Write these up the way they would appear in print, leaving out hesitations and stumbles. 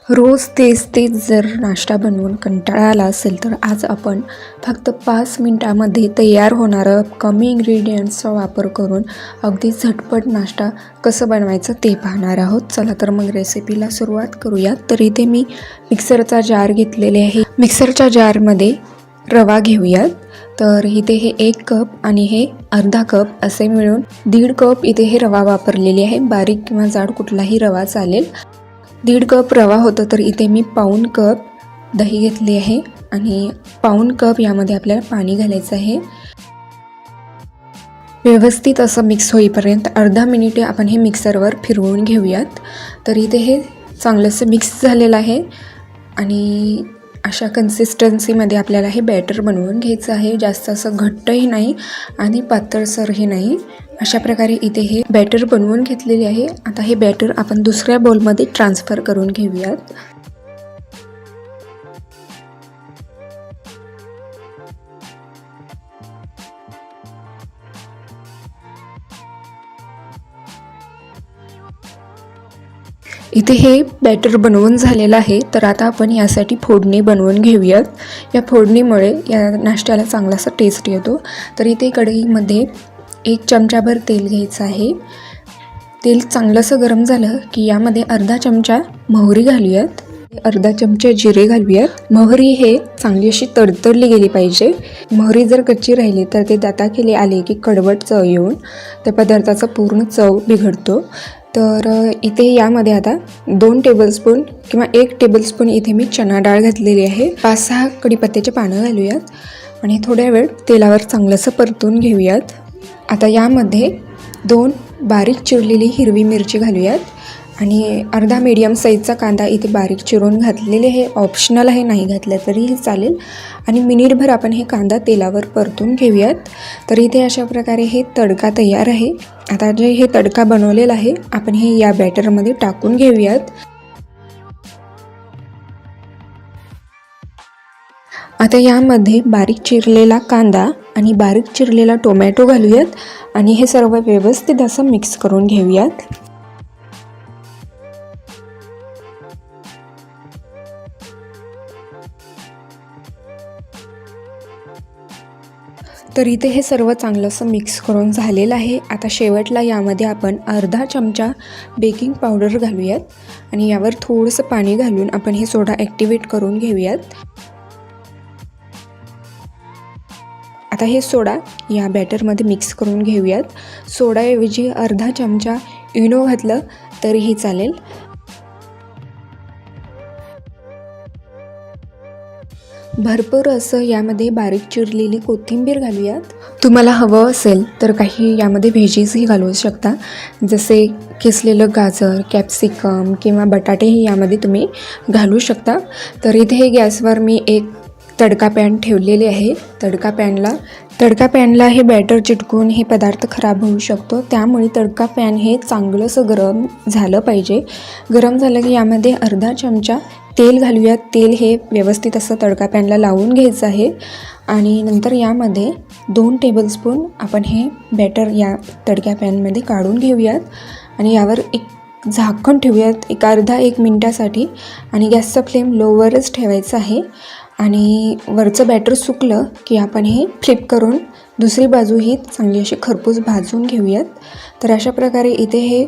रोज तेच तेच जर नाश्ता बनवून कंटाळा आला असेल तर आज आपण फक्त 5 मिनटामध्ये तयार होणारं कमी इन्ग्रेडियंट्सचा वापर करून अगदी झटपट नाश्ता कसं बनवायचं ते पाहणार आहोत. चला तर मग रेसिपीला सुरुवात करूयात. तर इथे मी मिक्सरचा जार घेतलेले आहे. मिक्सरच्या जारमध्ये रवा घेऊयात. तर इथे हे 1 कप आणि हे अर्धा कप असे मिळून 1.5 कप इथे हे रवा वापरलेली आहे. बारीक किंवा जाड कुठलाही रवा चालेल. 1.5 कप रवा होतं तर इथे मी पाऊण कप दही घेतली आहे आणि पाऊण कप यामध्ये आपल्याला पाणी घालायचं आहे. व्यवस्थित असं मिक्स होईपर्यंत अर्धा मिनिटे आपण हे मिक्सरवर फिरवून घेऊयात. तर इथे हे चांगलंसं मिक्स झालेलं आहे आणि अशा कन्सिस्टन्सीमध्ये आपल्याला हे बॅटर बनवून घ्यायचं आहे. जास्त असं घट्टही नाही आणि पातळसरही नाही. अशा प्रकारे इथे हे बॅटर बनवून घेतलेले आहे. आता हे बॅटर आपण दुसऱ्या बाउलमध्ये ट्रान्सफर करून घेऊयात. इथे हे बॅटर बनवून झालेलं आहे. तर आता आपण यासाठी फोडणी बनवून घेऊयात. या फोडणीमुळे या नाश्त्याला चांगलासा टेस्ट येतो. तर इथे कढईमध्ये 1 चमचाभर तेल घ्यायचं आहे. तेल चांगलंसं गरम झालं की यामध्ये अर्धा चमचा मोहरी घालूयात. अर्धा चमचा जिरे घालूयात. मोहरी हे चांगली अशी तडतडली गेली पाहिजे. मोहरी जर कच्ची राहिली तर ते दाताखाली आले की कडवट चव येऊन त्या पदार्थाचा पूर्ण चव बिघडतो. तर इथे यामध्ये आता 2 टेबलस्पून किंवा 1 टेबलस्पून इथे मी चणा डाळ घातलेली आहे. 5-6 कढीपत्त्याचे पानं घालूयात आणि थोड्या वेळ तेलावर चांगलंसं परतून घेऊयात. आता यामध्ये 2 बारीक चिरलेली हिरवी मिरची घालूयात आणि अर्धा मीडियम साईजचा कांदा इथे बारीक चिरून घातलेले आहे. ऑप्शनल आहे, नाही घातलं तरीही चालेल. आणि मिनिटभर आपण हे कांदा तेलावर परतून घेऊयात. तर इथे अशा प्रकारे हे तडका तयार आहे. आता जे हे तडका बनवलेला आहे आपण हे या बॅटरमध्ये टाकून घेऊयात. आता यामध्ये बारीक चिरलेला कांदा आणि बारीक चिरलेला टोमॅटो घालूयात आणि हे सर्व व्यवस्थित असं मिक्स करून घेऊयात. तर इथे हे सर्व चांगलंसं मिक्स करून झालेलं आहे. आता शेवटला यामध्ये आपण अर्धा चमचा बेकिंग पावडर घालूयात आणि यावर थोडंसं पाणी घालून आपण हे सोडा ॲक्टिवेट करून घेऊयात. आता हे सोडा या बॅटरमध्ये मिक्स करून घेऊयात. सोडाऐवजी अर्धा चमचा इनो घातलं तरीही चालेल. भरपूर असं यामध्ये बारीक चिरलेली कोथिंबीर घालूयात. तुम्हाला हवं असेल तर काही यामध्ये व्हेजीसही घालू शकता, जसे किसलेलं गाजर, कॅप्सिकम किंवा बटाटेही यामध्ये तुम्ही घालू शकता. तर इथे हे गॅसवर मी एक तडका पॅन ठेवलेले आहे. तडका पॅनला हे बॅटर चिटकून हे पदार्थ खराब होऊ शकतो. त्यामुळे तडका पॅन हे चांगलंसं गरम झालं पाहिजे. गरम झालं की यामध्ये अर्धा चमचा तेल घालूयात. तेल हे व्यवस्थित असं तडका पॅनला लावून घ्यायचं आहे आणि नंतर यामध्ये 2 टेबलस्पून आपण हे बॅटर या तडक्या पॅनमध्ये काढून घेऊयात आणि यावर एक झाकण ठेवूयात अर्धा 1 मिनटासाठी आणि गॅसचा फ्लेम लोवरच ठेवायचा आहे. आणि वरचं बॅटर सुकलं की आपण हे फ्लिप करून दुसरी बाजूही चांगली अशी खरपूस भाजून घेऊयात. तर अशा प्रकारे इथे हे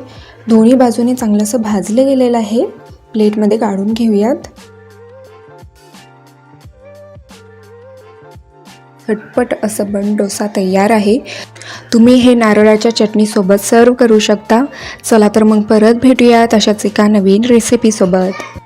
दोन्ही बाजूने चांगलंसं भाजलं गेलेलं आहे. प्लेटमध्ये काढून घेऊयात. झटपट असं बन डोसा तयार आहे. तुम्ही हे नारळाच्या चटणीसोबत सर्व करू शकता. चला तर मग परत भेटूयात अशाच एका नवीन रेसिपीसोबत.